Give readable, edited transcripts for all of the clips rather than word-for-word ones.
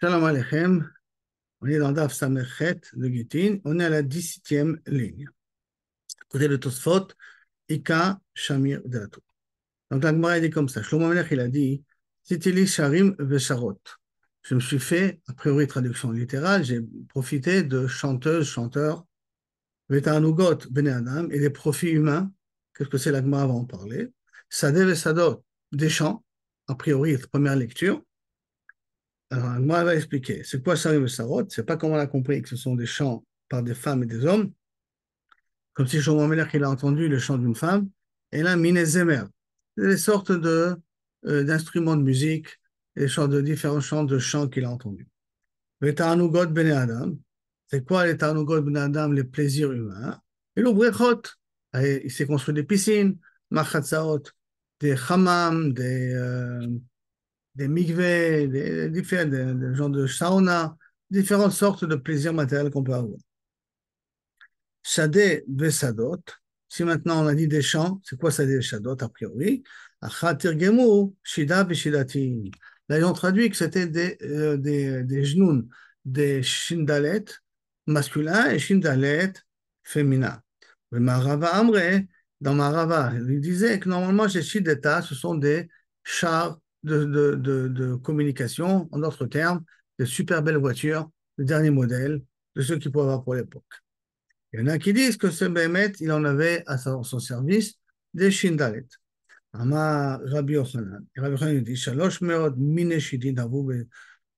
Shalom Aleichem, on est dans Daf Samerchet de Gittin, on est à la 17e ligne. Côté de Tosfot, Ika Shamir Delatou. Donc la Gemara dit comme ça, Shlomo Melech il a dit, Titili Sharim Vesharot. Je me suis fait, a priori traduction littérale, j'ai profité de chanteuses, chanteurs, Vetanugot Bene Adam, et des profits humains. Qu'est-ce que c'est la Gemara va en parler. Sadeh Vesadot, des chants, a priori première lecture. Alors, moi, elle va expliquer. C'est quoi Sharim et Sarot? C'est pas comme on a compris que ce sont des chants par des femmes et des hommes, comme si Shlomo Melech il a entendu le chant d'une femme, et là, Minezemer. C'est des sortes d'instruments de musique, des chants de différents chants de chants qu'il a entendus. Les Ta'anugot Bene Adam. C'est quoi les Ta'anugot Bene Adam? Les plaisirs humains. Et le Brechot. Il s'est construit des piscines, Machatzaot, des hammams, des mikveh, des genres de sauna, différentes sortes de plaisirs matériels qu'on peut avoir. Shadeh Vesadot, si maintenant on a dit des chants, c'est quoi Shadeh Vesadot a priori? Achatir Gemu, Shida Veshidatim. Là, ils ont traduit que c'était des genoux, des shindalet masculins et shindalet féminins. Le Marava Amre, dans Marava, il disait que normalement, ces shideta, ce sont des chars de communication, en d'autres termes, de super belles voitures, le dernier modèle de ceux qu'il pouvait avoir pour l'époque. Il y en a qui disent que ce Béhémet, il en avait à son service des Shindalet. Ama Rabbi Yochanan. Rabbi Yochanan dit Shalosh meod mine shidin avu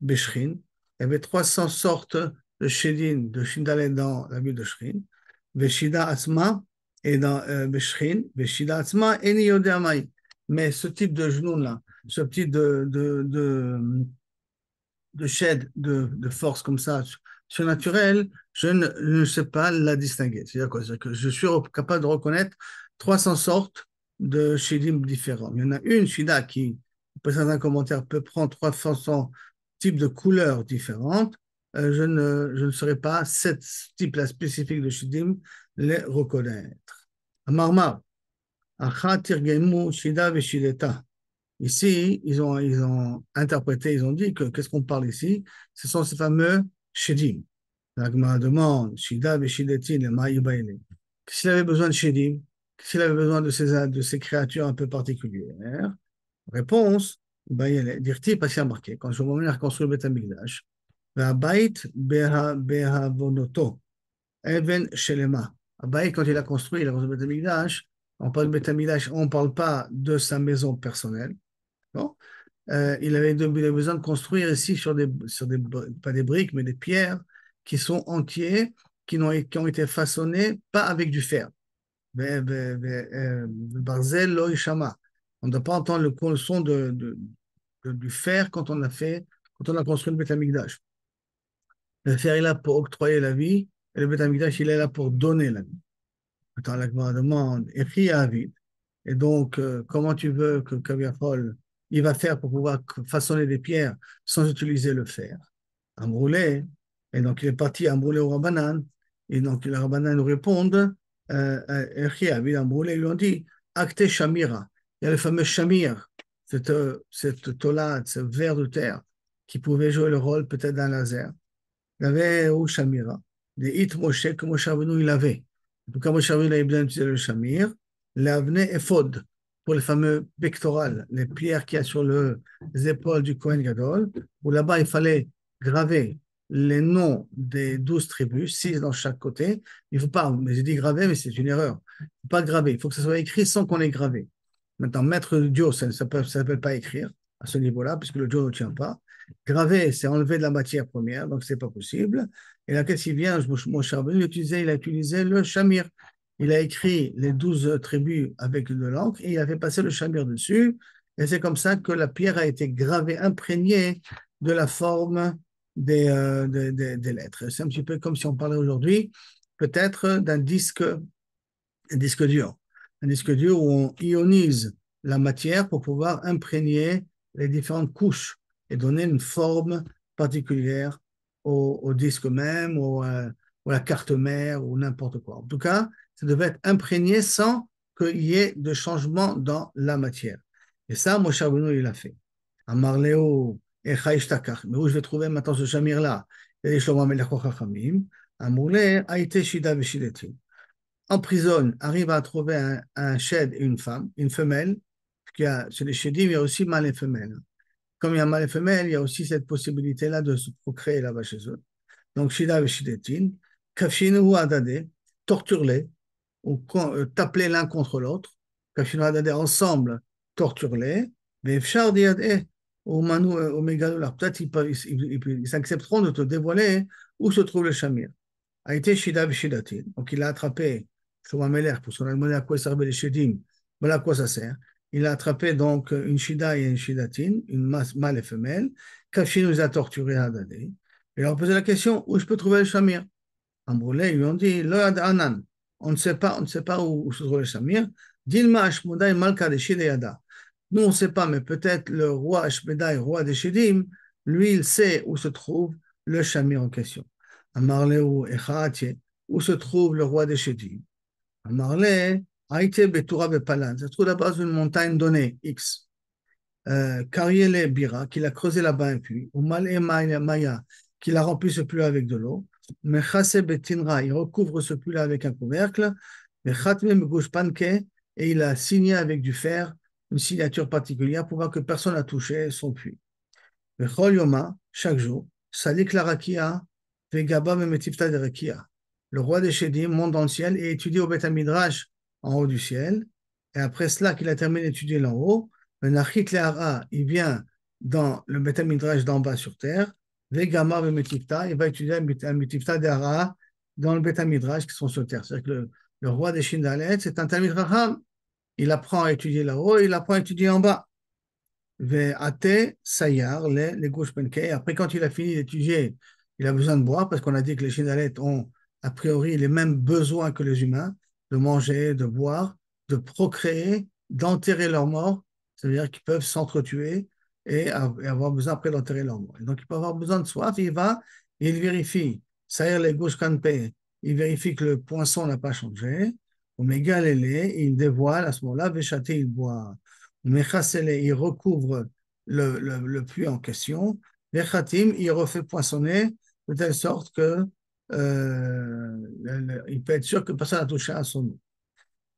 beshchin. Il y avait 300 sortes de shidin, de Shindalet dans la ville de Shrin. Veshida Atzma et dans Beshchin. Veshida Atzma et ni yodea mai. Mais ce type de genou-là, ce petit de shed, de force comme ça, surnaturelle, je ne sais pas la distinguer. C'est-à-dire quoi? C'est-à-dire que je suis capable de reconnaître 300 sortes de shidim différents. Il y en a une shida qui, pour certains commentaires, peut prendre 300 types de couleurs différentes. Je ne saurais pas cette type-là spécifique de shidim les reconnaître. Amarmar, Achat tirgemu shida veshideta. Ici, ils ont interprété, ils ont dit que qu'est-ce qu'on parle ici? Ce sont ces fameux shedim. La Gemara demande, Shida veshidetin le ma'yibayle. S'il avait besoin de shedim, s'il avait besoin de ces créatures un peu particulières, réponse, dirti, parce qu'il y a marqué, quand je vais construire le Beth Amikdash, V'abayit be'havonoto, even shelema. Abayit, quand il a construit le Beth Amikdash, on parle de Beth Amikdash, on ne parle pas de sa maison personnelle. Bon. Il avait besoin de construire ici pas des briques, mais des pierres qui sont entières, qui ont été façonnées pas avec du fer. Barzel lo ishama. On ne doit pas entendre le son du fer quand on a construit le Beth Amikdash. Le fer est là pour octroyer la vie, et le Beth Amikdash, il est là pour donner la vie. Attends, la Gemara demande, Echi Avid. Et donc, comment tu veux que Kaviafol, il va faire pour pouvoir façonner des pierres sans utiliser le fer? Un brûlé. Et donc, il est parti à brûler au Rabbanan. Et donc, le Rabbanan nous répond, Echi Avid, un brûlé, ils lui ont dit, Acte Shamira. Il y a le fameux Shamir, cette tolade, ce ver de terre, qui pouvait jouer le rôle peut-être d'un laser. Il y avait au Shamira, des Hit Moshe que Moshe Rabbeinu il avait. En tout cas, Moshe Rabbeinu il avait bien utilisé le Shamir, l'Avne Ephod, pour les fameux pectorales, les pierres qu'il y a sur les épaules du Kohen Gadol, où là-bas il fallait graver les noms des 12 tribus, 6 dans chaque côté. Il ne faut pas, mais j'ai dit graver, mais c'est une erreur. Il ne faut pas graver, il faut que ça soit écrit sans qu'on ait gravé. Maintenant, mettre le Dio, ça ne s'appelle pas écrire à ce niveau-là, puisque le Dio ne tient pas. Graver, c'est enlever de la matière première, donc c'est pas possible. Et là, qu'est-ce qu'il vient? Mon charbon, il a utilisé le Shamir. Il a écrit les 12 tribus avec de l'encre et il a fait passer le Shamir dessus. Et c'est comme ça que la pierre a été gravée, imprégnée de la forme des lettres. C'est un petit peu comme si on parlait aujourd'hui, peut-être d'un disque dur. Un disque dur où on ionise la matière pour pouvoir imprégner les différentes couches et donner une forme particulière au disque même, ou à la carte mère, ou n'importe quoi. En tout cas, ça devait être imprégné sans qu'il y ait de changement dans la matière. Et ça, Moshe Rabbeinu, il a fait. Amarleo, et Chaishtakach. Mais où je vais trouver maintenant ce Shamir-là? Il y a les Shlomo Amelech Chachamim, Amoulé, Aïté Shida Veshidetim. Emprisonne, arrive à trouver un shed et une femme, une femelle, chez les Shedim, il y a aussi mâle et femelle. Comme il y a mâle et femelle, il y a aussi cette possibilité-là de se procréer là-bas chez eux. Donc, Shida Veshidetin, Kafshinu ou Adade, torture-les, ou tape-les l'un contre l'autre, Kafshinu Adade ensemble, torture-les, mais Fshar Diade, au Manu, au Megadolar, peut-être ils s'accepteront de te dévoiler où se trouve le Shamir. A été Shida Veshidatin, donc il a attrapé Shlomo Amelech, parce qu'on a demandé à quoi servaient les Shedim, voilà à quoi ça sert. Il a attrapé donc une Shida et une Shidatin, une mâle et femelle. Kafshinu nous a torturé à Adade. Il leur a posé la question, où je peux trouver le Shamir? Amroulé, ils lui ont dit, Lo Yad Anan, on ne sait pas où se trouve le Shamir. Dilma Ashmodai Malka de Shideyada. Nous, on ne sait pas, mais peut-être le roi Ashmedai, roi des Shidim, lui, il sait où se trouve le Shamir en question. Amarleu Echaatye, où se trouve le roi des Shidim. Amarlé, Haïte Betura Bepalan, ça se trouve à la base d'une montagne donnée, X. Kariele Bira, qu'il a creusé là-bas un puits, ou Malé Maya, qu'il a rempli ce puits avec de l'eau. Mechase Betinra, il recouvre ce puits-là avec un couvercle. Mechatme Megushpanke, et il a signé avec du fer une signature particulière pour voir que personne n'a touché son puits. Bechol Yoma, chaque jour, Salik la Rakia, Vegaba Memetifta de Rakia. Le roi des Shedim monte dans le ciel et étudie au Beth Midrash en haut du ciel. Et après cela, qu'il a terminé d'étudier là haut, le Nachit Le'ara, il vient dans le Beth Midrash d'en bas sur terre. Vegama Memetifta, il va étudier un Metifta d'Ara dans le Beth Midrash qui sont sur terre. C'est-à-dire que le roi des Shindalet, c'est un Talmid Chacham. Il apprend à étudier là-haut, il apprend à étudier en bas. Ate Sayar, les gauches Penkei. Après, quand il a fini d'étudier, il a besoin de boire parce qu'on a dit que les Shindalet ont a priori les mêmes besoins que les humains, de manger, de boire, de procréer, d'enterrer leurs morts. C'est-à-dire qu'ils peuvent s'entretuer et avoir besoin après d'enterrer leurs morts. Et donc, il peut avoir besoin de soif, il va, et il vérifie. Sayar, les gauches Kanpei, il vérifie que le poinçon n'a pas changé. Oméga Lélé, il dévoile à ce moment-là, Véchaté, il boit. Mechasele, il recouvre le puits en question. Vechatim, il refait poinçonner de telle sorte que il peut être sûr que personne n'a touché à son eau.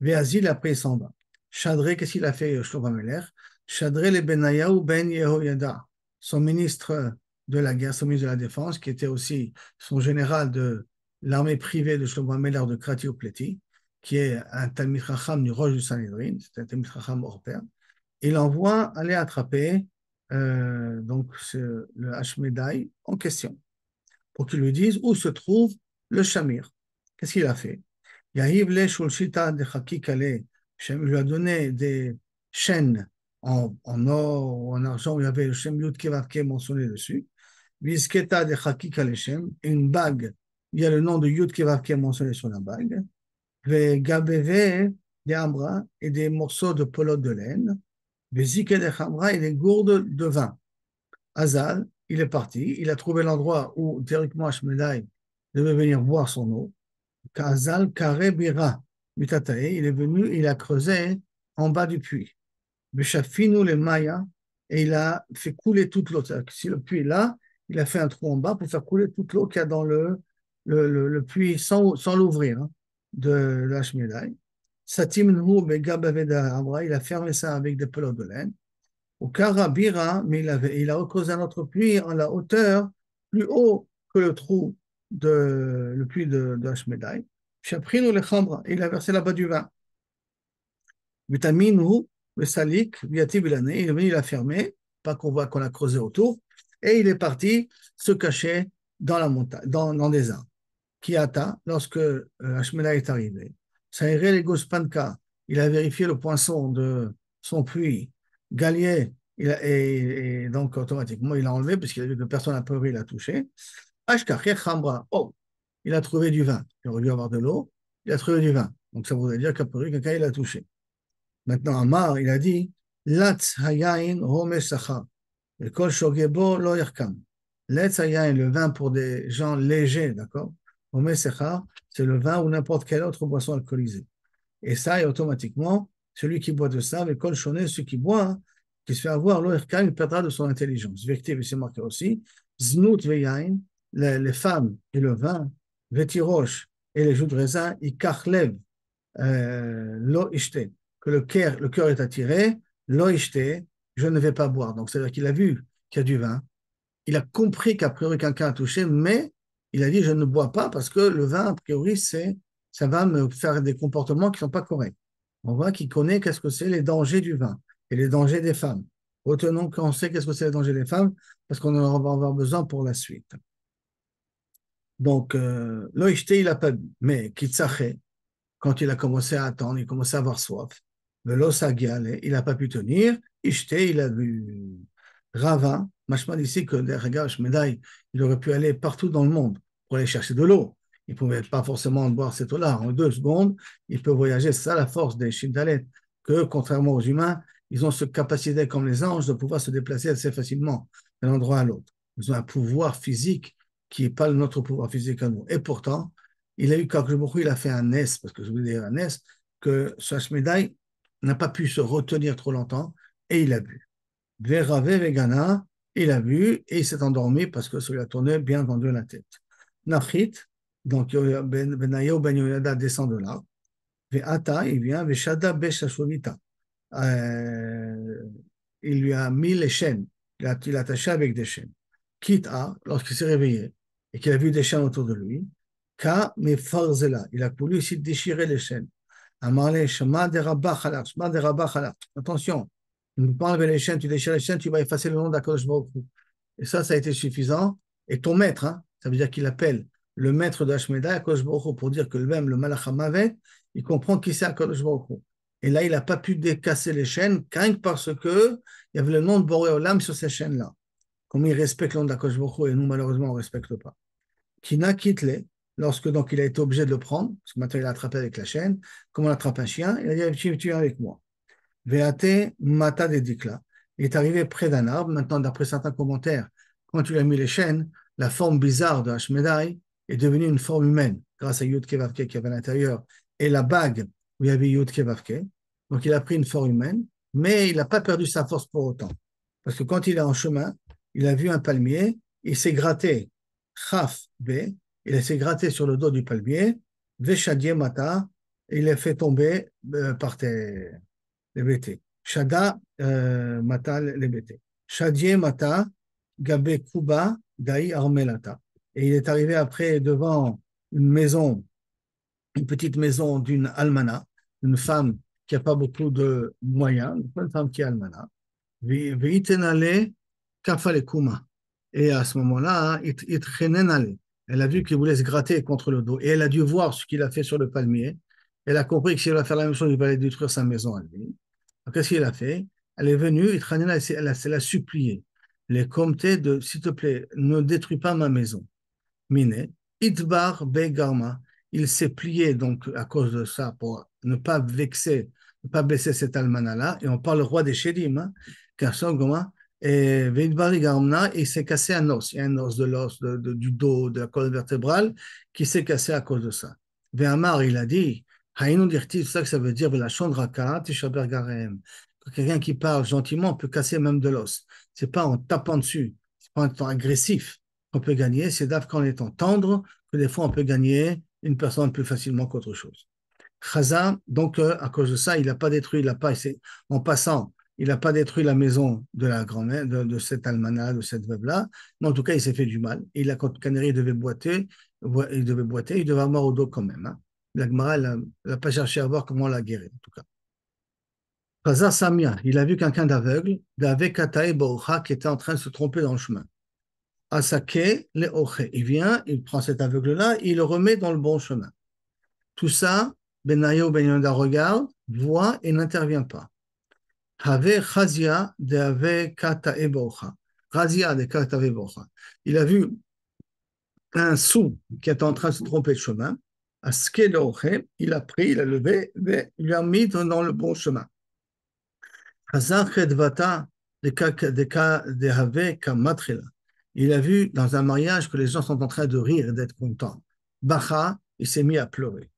Véazil, après, il s'en va. Chadré, qu'est-ce qu'il a fait, Shlomo Amelech? Chadré le Benayahu ben Yehoyada, son ministre de la guerre, son ministre de la défense, qui était aussi son général de l'armée privée de Shlomo Amelech de Krati Upleti, qui est un Talmid Chacham du Roche du Sanhedrin, c'est un Talmid Chacham hors pair. Il envoie aller attraper donc le Hashmedai en question pour qu'il lui dise où se trouve le Shamir. Qu'est-ce qu'il a fait? Yahiv le Shulshita de Chakikale, il lui a donné des chaînes en or ou en argent où il y avait le Shem Yud Kevavke mentionné dessus. Visketa de Chakikale Shem, une bague, il y a le nom de Yud Kevavke mentionné sur la bague. Gabeve des Ambra et des morceaux de pelote de laine. Zik et des gourdes de vin. Azal, il est parti, il a trouvé l'endroit où théoriquement Ashmedai devait venir boire son eau. Azal Kare Bira Mutatae, il est venu, il a creusé en bas du puits. Beshafinu le Maya, et il a fait couler toute l'eau. Si le puits est là, il a fait un trou en bas pour faire couler toute l'eau qu'il y a dans le puits sans l'ouvrir de l'Ashmedai. Satimnu Begabaveda Amra, il a fermé ça avec des pelotes de laine. Au Karabira, mais il a creusé un autre puits en la hauteur plus haut que le puits de Hashmedai. Chaprinu le Khambra, il a versé là-bas du vin. Vitaminu, le salik, viativ l'année, il est venu, il a fermé, pas qu'on voit qu'on a creusé autour, et il est parti se cacher dans la montagne, dans des arbres. Kiata, lorsque Hashmedai est arrivé, Saïré les Gospanka, il a vérifié le poinçon de son puits. Galier, et donc automatiquement, il a enlevé parce qu'il a vu que personne n'a peur, il a touché. Ashkachir Khambra, oh, il a trouvé du vin. Il aurait dû avoir de l'eau, il a trouvé du vin. Donc ça voudrait dire qu'à priori, quelqu'un il a touché. Maintenant, Amar, il a dit Latz hayain homesh sachar. Et kol shogebo lo yarkam. Latz hayain, le vin pour des gens légers, d'accord? Homesh sachar, c'est le vin ou n'importe quelle autre boisson alcoolisée. Et ça, et automatiquement, celui qui boit de ça, mais kol shoné, celui qui boit, qui se fait avoir, il perdra de son intelligence. Vective, c'est marqué aussi. Znout veyain, les femmes et le vin, vetirosh et les jus de raisin, ikachlev, lo ishte, que le cœur est attiré, lo ishte, je ne vais pas boire. Donc, c'est-à-dire qu'il a vu qu'il y a du vin, il a compris qu'a priori quelqu'un a touché, mais il a dit je ne bois pas parce que le vin, a priori, ça va me faire des comportements qui ne sont pas corrects. On voit qu'il connaît qu'est-ce que c'est les dangers du vin et les dangers des femmes. Retenons qu'on sait qu'est-ce que c'est les dangers des femmes parce qu'on en va avoir besoin pour la suite. Donc, Loïchte, il n'a pas bu, mais Kitsaché, quand il a commencé à attendre, il commençait à avoir soif. Le Losagiale, il n'a pas pu tenir. Ishte, il a bu. Rava, machman ici que derrière Shmedai, il aurait pu aller partout dans le monde pour aller chercher de l'eau. Il ne pouvait pas forcément boire cette eau-là. En 2 secondes, il peut voyager. C'est ça la force des Shindalet, que contrairement aux humains, ils ont cette capacité, comme les anges, de pouvoir se déplacer assez facilement d'un endroit à l'autre. Ils ont un pouvoir physique qui n'est pas notre pouvoir physique à nous. Et pourtant, il a eu, quand il a fait un nes, parce que je voulais dire un nes, que Shashmedai n'a pas pu se retenir trop longtemps et il a bu. Verave Vegana, il a bu et il s'est endormi parce que ça lui a tourné bien entendu la tête. Nachit, donc Benayo Ben Yoyada descend de là. Ve'ata, il vient, Ve'shada Beshashonita. Il lui a mis les chaînes, il l'a attaché avec des chaînes. Quitte à, lorsqu'il s'est réveillé et qu'il a vu des chaînes autour de lui, Ka Mefarzela, il a voulu ici déchirer les chaînes. Amarle Shema de Rabba Chalak, Shema de Rabba Chalak. Attention, ne pas enlever les chaînes, tu déchires les chaînes, tu vas effacer le nom d'Akadosh Baruch Hu. Et ça a été suffisant. Et ton maître, hein, ça veut dire qu'il appelle le maître de Hashmedai Akadosh Baruch Hu pour dire que même le Malach HaMavet, il comprend qui c'est Akadosh Baruch Hu. Et là, il n'a pas pu décasser les chaînes, parce que il y avait le nom de Boré Olam sur ces chaînes-là. Comme il respecte le nom d'Akadosh Baruch Hu, et nous, malheureusement, on ne respecte pas. Kina Kitle, lorsque donc il a été obligé de le prendre, parce que maintenant il a attrapé avec la chaîne, comme on attrape un chien, il a dit tu viens avec moi. Veate Mata de Dikla. Il est arrivé près d'un arbre. Maintenant, d'après certains commentaires, quand tu lui as mis les chaînes, la forme bizarre de Hashmedai est devenue une forme humaine, grâce à Yud Kevavke qui avait à l'intérieur, et la bague où il y avait Yud Kevavke. Donc il a pris une forme humaine, mais il n'a pas perdu sa force pour autant. Parce que quand il est en chemin, il a vu un palmier, il s'est gratté, Chaf B, il s'est gratté sur le dos du palmier, Veshadie Mata, et il l'a fait tomber par terre. Les BT. Shada Mata les BT. Shadie Mata, Gabe Kuba, Daï Armelata. Et il est arrivé après devant une maison, une petite maison d'une almana, une femme qui n'a pas beaucoup de moyens, une femme qui est almana. Veitenale Kafale Kuma. Et à ce moment-là, elle a vu qu'il voulait se gratter contre le dos. Et elle a dû voir ce qu'il a fait sur le palmier. Elle a compris que s'il va faire la même chose, il va aller détruire sa maison à lui. Qu'est-ce qu'il a fait? Elle est venue, elle a supplié. Les comtés de, s'il te plaît, ne détruis pas ma maison. Mine, Itbar Begarma. Il s'est plié donc à cause de ça pour ne pas vexer, ne pas blesser cet almanach-là. Et on parle le roi des Chédim, hein, et Veidbar Begarma, il s'est cassé un os. Il y a un os de l'os, du dos, de la colonne vertébrale, qui s'est cassé à cause de ça. Véhamar, il a dit, Haïnou dirti, c'est ça que ça veut dire, la chandraka, tishaber garem. Quelqu'un qui parle gentiment peut casser même de l'os. C'est pas en tapant dessus, c'est pas en étant agressif qu'on peut gagner, c'est qu'en étant tendre que des fois on peut gagner une personne plus facilement qu'autre chose. Chaza, donc à cause de ça, il n'a pas détruit, en passant, il n'a pas détruit la maison de la grand-mère, de cette almana, de cette veuve-là, mais en tout cas, il s'est fait du mal. Et quand le canari devait boiter, il devait avoir au dos quand même. Hein. La Gemara, elle n'a pas cherché à voir comment la guérir, en tout cas. Chaza Samia, il a vu quelqu'un d'aveugle, d'Avekatae Bocha, qui était en train de se tromper dans le chemin. Asake le oche. Il vient, il prend cet aveugle-là, il le remet dans le bon chemin. Tout ça, Benayo Ben Yoda regarde, voit et n'intervient pas. Have Chazia de Ave Kata Ebocha. Chazia de Kata Ebocha. Il a vu un sou qui est en train de se tromper de chemin. Aske le oche, il a pris, il a levé, il lui a mis dans le bon chemin. Chazar Chedvata de Have Kamatrila. Il a vu dans un mariage que les gens sont en train de rire et d'être contents. Bacha, il s'est mis à pleurer.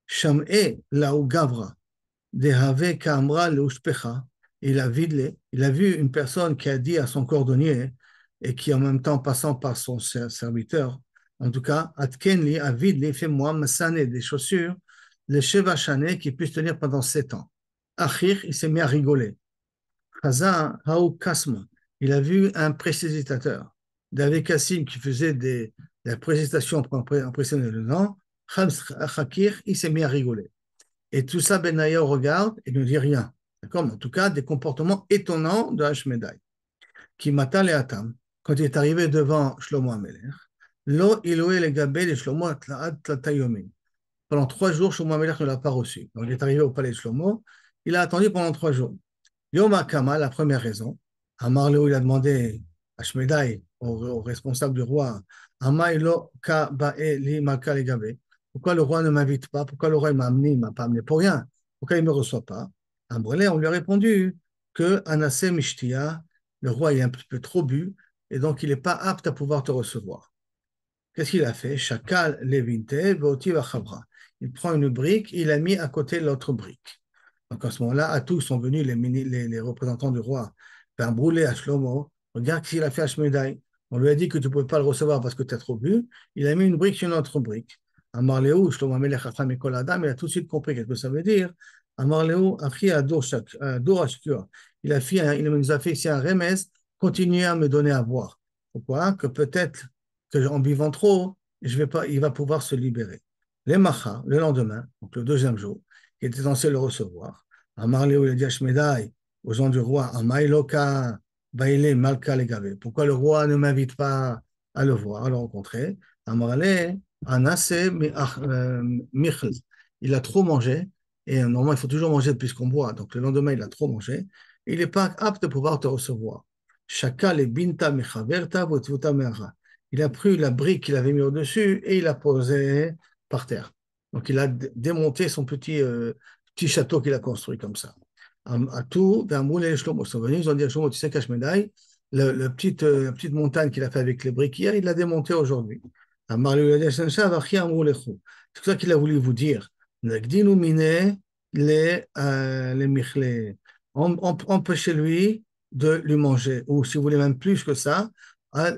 Sham'e laou gavra, dehave kamra leushpecha. il a vu une personne qui a dit à son cordonnier, et qui en même temps passant par son serviteur, en tout cas, Atkenli, a vide, fais-moi Masane, des chaussures, les Sheva qui puissent tenir pendant 7 ans. Achir, il s'est mis à rigoler. Chazan, Haou Kasma, il a vu un précipitateur, David Kassim, qui faisait des précipitations pour impressionner le nom. Chakir, il s'est mis à rigoler. Et tout ça, Benaïa regarde et ne dit rien. D'accord? En tout cas, des comportements étonnants de Hashmedai. Qui mata le Atam, quand il est arrivé devant Shlomo Amelech, Lo Iloé le Gabé de Shlomo Tlatayomin. Pendant 3 jours, Shlomo Amelech ne l'a pas reçu. Donc, il est arrivé au palais de Shlomo, il a attendu pendant 3 jours. Yom HaKama, la première raison, Amar Leo, il a demandé à Shmedai, au responsable du roi, Amaïlo Ka Bae Li Malka le Gabé. Pourquoi le roi ne m'invite pas? Pourquoi le roi m'a amené, il ne m'a pas amené pour rien? Pourquoi il ne me reçoit pas? Ambrelé, on lui a répondu que Anasse Mishtia, le roi est un petit peu trop bu, et donc il n'est pas apte à pouvoir te recevoir. Qu'est-ce qu'il a fait? Shakal Levinte, Voti Vachabra. Il prend une brique, il a mis à côté l'autre brique. Donc à ce moment-là, à tous sont venus les représentants du roi faire brûler à Shlomo. Regarde ce qu'il a fait à Shmedai. On lui a dit que tu ne pouvais pas le recevoir parce que tu as trop bu. Il a mis une brique sur une autre brique. Amarleou, Shlomo Amelech Chacham Ekol Adam, il a tout de suite compris qu'est-ce que ça veut dire. Amarleou, Achi Ador Ashkur. Il nous a fait ici un remez, continuez à me donner à boire. Pourquoi? Que peut-être qu'en buvant trop, il va pouvoir se libérer. Les Macha, le lendemain, donc le deuxième jour, qui était censé le recevoir. Amarlé, il a dit à Shmedai, aux gens du roi, Amaïloka, Baile, Malka, Legabe. Pourquoi le roi ne m'invite pas à le voir, à le rencontrer? Amarlé, Anase, Michl. Il a trop mangé, et normalement, il faut toujours manger puisqu'on boit. Donc le lendemain, il a trop mangé, et il n'est pas apte de pouvoir te recevoir. Chaka le binta mechaverta, votvuta mecha. Il a pris la brique qu'il avait mis au-dessus et il l'a posée par terre. Donc, il a démonté son petit château qu'il a construit comme ça. À tout, vers Moulay et Shlomo sont venus, ils ont dit à Shlomo, tu sais qu'Ashmedai, la petite montagne qu'il a fait avec les briques hier, il l'a démontée aujourd'hui. C'est pour ça qu'il a voulu vous dire, empêchez-lui de lui manger. Ou si vous voulez même plus que ça,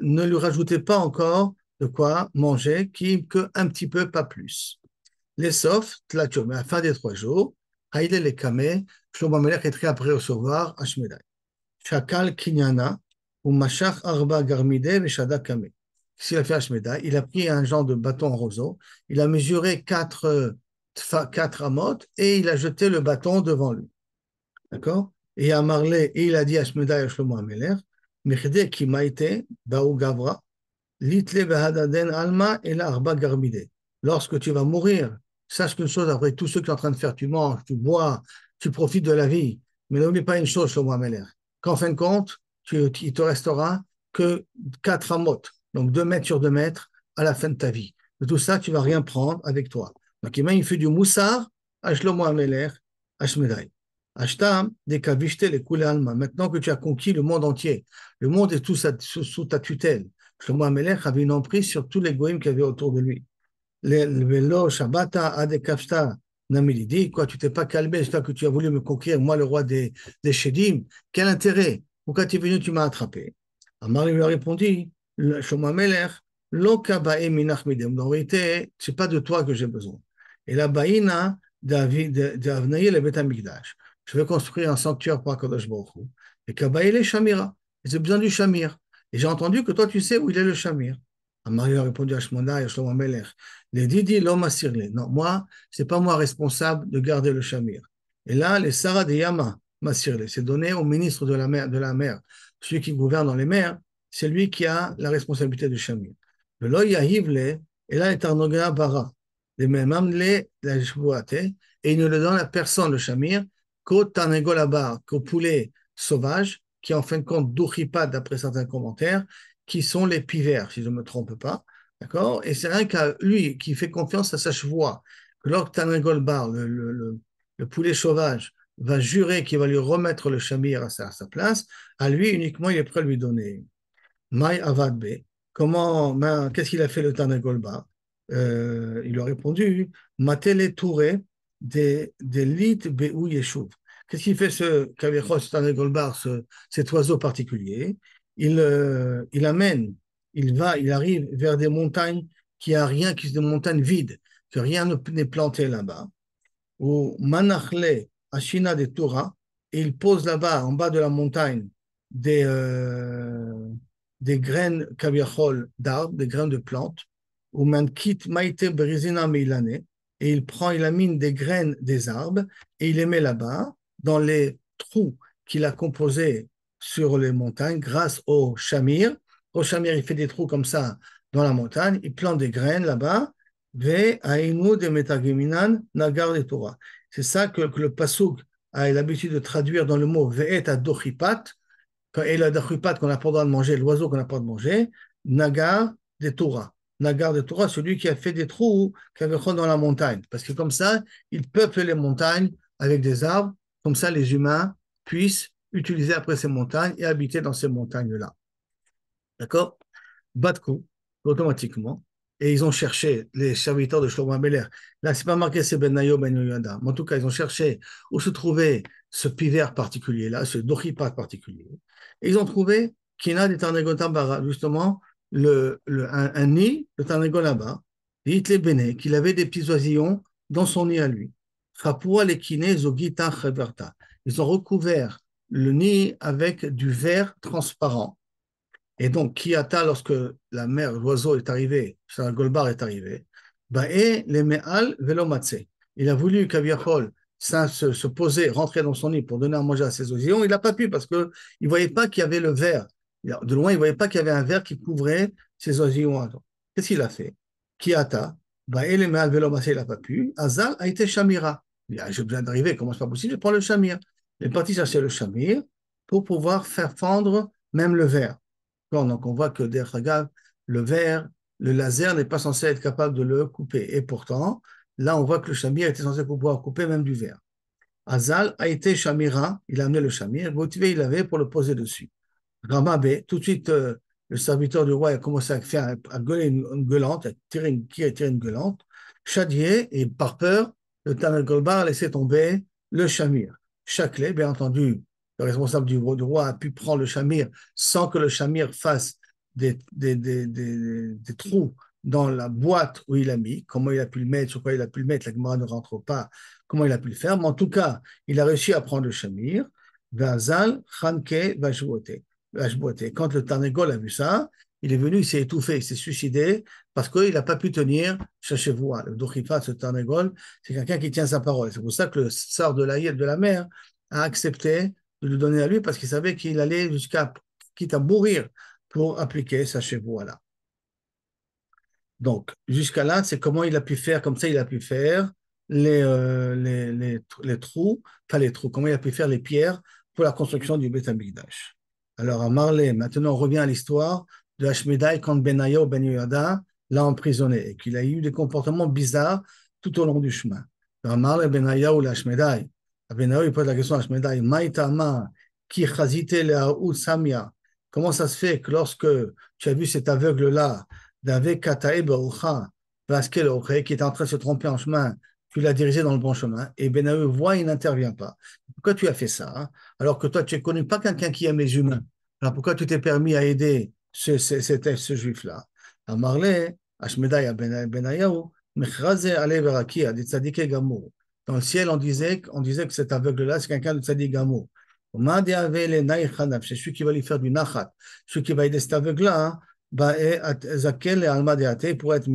ne lui rajoutez pas encore de quoi manger, que un petit peu, pas plus. Les sauf, tlatio, mais à la fin des 3 jours, Haïle les kamé, Shlomo Amelech est très après recevoir Ashmedai. Shakal kinyana, ou mashach arba garmide, veshada kamé. Qu'est-ce qu'il a fait Ashmedai? Il a pris un genre de bâton en roseau, il a mesuré 4 amotes et il a jeté le bâton devant lui. D'accord? Et à Marley, et il a dit à Shmedai à Shlomo Amelech, Mechde ki maïte, baou gavra, litle behadaden alma et la arba garmide. Lorsque tu vas mourir, sache qu'une chose, après tout ce que tu es en train de faire, tu manges, tu bois, tu profites de la vie. Mais n'oublie pas une chose, Shlomo Amelech, qu'en fin de compte, il te restera que 4 amotes, donc 2 mètres sur 2 mètres à la fin de ta vie. De tout ça, tu ne vas rien prendre avec toi. Donc, il fait du moussard à Shlomo Amelech, à Shmedai. Ashtam, des kavishte, les koule alma. Maintenant que tu as conquis le monde entier, le monde est tout sous ta tutelle. Shlomo Amelech avait une emprise sur tous les goïms qu'il y avait autour de lui. Le vélo, Shabbata, Adekafsta, Namilidi, quoi, tu t'es pas calmé, j'espère que tu as voulu me conquérir, moi, le roi des Shédim. Quel intérêt? Pourquoi tu es venu, tu m'as attrapé? Amar lui a répondu, Shlomo Amelech, Lo kabae minach midem. En vérité, c'est pas de toi que j'ai besoin. Et la baïna d'Avnaï le Beth Amikdash. Je vais construire un sanctuaire pour Akadosh Baruch Hu. Et kabae le Shamira. Et j'ai besoin du Shamir. Et j'ai entendu que toi, tu sais où il est le Shamir. Amari a répondu à Shmona et à Shlomo Amelech. Les Didi l'homme assirlé. Non, moi, c'est pas moi responsable de garder le Shamir. Et là, les Sarah de Yama m'assirlé. C'est donné au ministre de la mer. Celui qui gouverne dans les mers, c'est lui qui a la responsabilité du Shamir. Le lo yahivle, et là, est Arnogana bara. Les mêmes la Shvuate, et il ne le donne à personne, le Shamir, qu'au Tarnegolabar, qu'au poulet sauvage, qui en fin de compte, d'Uchipa, d'après certains commentaires, qui sont les pivers, si je ne me trompe pas. D'accord? Et c'est rien qu'à lui qui fait confiance à sa chevoie, que lorsque Tarnegolbar, le poulet sauvage, va jurer qu'il va lui remettre le Shamir à sa place, à lui uniquement, il est prêt à lui donner. Maï Avadbe, qu'est-ce qu'il a fait le Tarnegolbar? Il lui a répondu, Matele Touré des lit Beou Yeshuv. Qu'est-ce qu'il fait ce Kavichol, cet Anegolbar, cet oiseau particulier? Il amène, il arrive vers des montagnes qui a rien, qui sont des montagnes vides, que rien n'est planté là-bas. Ou Manachle, Ashina de Torah, et il pose là-bas, en bas de la montagne, des, euh, des graines Kavichol d'arbres, des graines de plantes. Ou Mankit Maite Berizina Meilane, et il prend, il amine des graines des arbres et il les met là-bas, dans les trous qu'il a composés sur les montagnes grâce au chamir. Au chamir, il fait des trous comme ça dans la montagne, il plante des graines là-bas. Ve ainu de metageminan nagar de Torah. C'est ça que le pasouk a l'habitude de traduire dans le mot ve'et adochipat, et le dachipat qu'on n'a pas le droit de manger, l'oiseau qu'on n'a pas le droit de manger, nagar de Torah. Nagar de Torah, celui qui a fait des trous dans la montagne. Parce que comme ça, il peuple les montagnes avec des arbres, comme ça les humains puissent utiliser après ces montagnes et habiter dans ces montagnes-là. D'accord? Batkou, automatiquement. Et ils ont cherché, les serviteurs de Shlomo Ameler. Là, c'est pas marqué c'est Benayo, Ben Yoyada. Mais en tout cas, ils ont cherché où se trouvait ce pivert particulier-là, ce dochipat particulier. Et ils ont trouvé Kina de Tarnegotam Bara, justement, un nid de Tarnego là-bas, Hitle Bene, qu'il avait des petits oisillons dans son nid à lui. Chapua les kinés Zogita Cheverta. Ils ont recouvert le nid avec du verre transparent. Et donc, Kiata, lorsque la mère, l'oiseau est arrivé, Sarah Golbar est arrivé, Bae le me'al velo matse. Il a voulu Kaviachol se poser, rentrer dans son nid pour donner à manger à ses oisillons. Il n'a pas pu parce qu'il ne voyait pas qu'il y avait le verre. De loin, il ne voyait pas qu'il y avait un verre qui couvrait ses oisillons. Qu'est-ce qu'il a fait? Kiata, Bae le me'al velo matse, il n'a pas pu. Azal a été Shamira. Il dit, ah, j'ai besoin d'arriver, comment c'est pas possible? Je prends le Shamir. Il est parti chercher le Shamir pour pouvoir faire fendre même le verre. Donc, on voit que, derrière le verre, le laser n'est pas censé être capable de le couper. Et pourtant, là, on voit que le chamir était censé pouvoir couper même du verre. Azal a été chamira, il a amené le chamir, motivé, il avait pour le poser dessus. Ramabé, tout de suite, le serviteur du roi a commencé à faire à gueuler une gueulante, à tirer une gueulante. Chadier, et par peur, le Tanakh Golbar a laissé tomber le chamir. Chaclé, bien entendu, le responsable du roi a pu prendre le chamir sans que le chamir fasse des trous dans la boîte où il a mis. Comment il a pu le mettre, sur quoi il a pu le mettre, la Gemara ne rentre pas. Comment il a pu le faire, mais en tout cas, il a réussi à prendre le chamir. Vazal, Chanke, Vajvote. Quand le Tarnégol a vu ça, il est venu, il s'est étouffé, il s'est suicidé parce qu'il n'a pas pu tenir cherchez-vous. Le Dochifa, ce Tarnégol, c'est quelqu'un qui tient sa parole. C'est pour ça que le sar de la mer a accepté de le donner à lui parce qu'il savait qu'il allait jusqu'à, quitte à mourir pour appliquer sa chevoie-là. Donc, jusqu'à là, c'est comment il a pu faire, comme ça, il a pu faire les trous, pas les trous, comment il a pu faire les pierres pour la construction du Beth Amikdash. Alors, à Marley, maintenant, on revient à l'histoire de Hashmedai quand Benayo Ben Yoyada l'a emprisonné et qu'il a eu des comportements bizarres tout au long du chemin. Alors, à Marley, Benayo ou Hashmedai, Benayo, il pose la question à Hashmedai, Maïtama, qui chazite le Samia, comment ça se fait que lorsque tu as vu cet aveugle-là, d'avec Katae Barucha, Vasquel qui est en train de se tromper en chemin, tu l'as dirigé dans le bon chemin, et Benaï voit, il n'intervient pas. Pourquoi tu as fait ça, hein? Alors que toi, tu ne connais pas quelqu'un qui aime les humains. Alors pourquoi tu t'es permis à aider ce juif-là? À Marley, Ashmedai Benayahu, Mechraze Ale Veraki, des tzadike Gamour. Dans le ciel, on disait que cet aveugle-là, c'est quelqu'un de tzadik Gamour. C'est celui qui va lui faire du nachat, celui qui va aider cet aveugle-là, hein, Zakel et Alma Deate pour être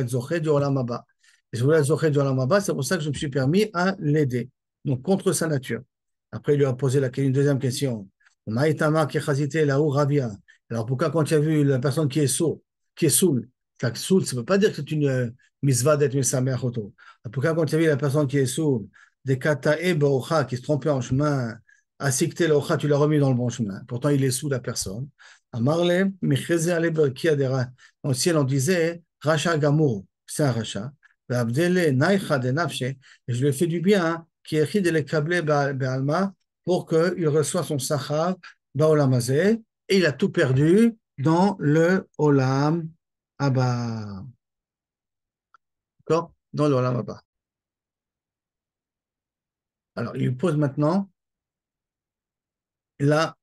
Zoché du Olam Haba. Et je voulais être Zoché du Olam Haba, c'est pour ça que je me suis permis à l'aider. Donc, contre sa nature. Après, il lui a posé une deuxième question. Maïtama qui chazité là-haut Rabia. Alors, pourquoi quand tu as vu la personne qui est sourde, qui est saoul, saoul, ça ne veut pas dire que c'est une misva d'être une samer auto. Pourquoi quand tu as vu la personne qui est sourde, des kata et baocha qui se trompait en chemin, à sikte l'ocha, tu l'as remis dans le bon chemin. Pourtant, il est sous la personne. Amarle, Mecheze Ale qui adera. Dans le ciel, on disait Racha Gamour, c'est un Racha. Abdele Naïcha de Nafshe, et je lui ai fait du bien, qui est écrit de le câbler Be'alma pour qu'il reçoive son Sachar Ba'olam Hazeh, et il a tout perdu dans le Olam Abba. D'accord? Dans le Olam Abba. Alors, il lui pose maintenant la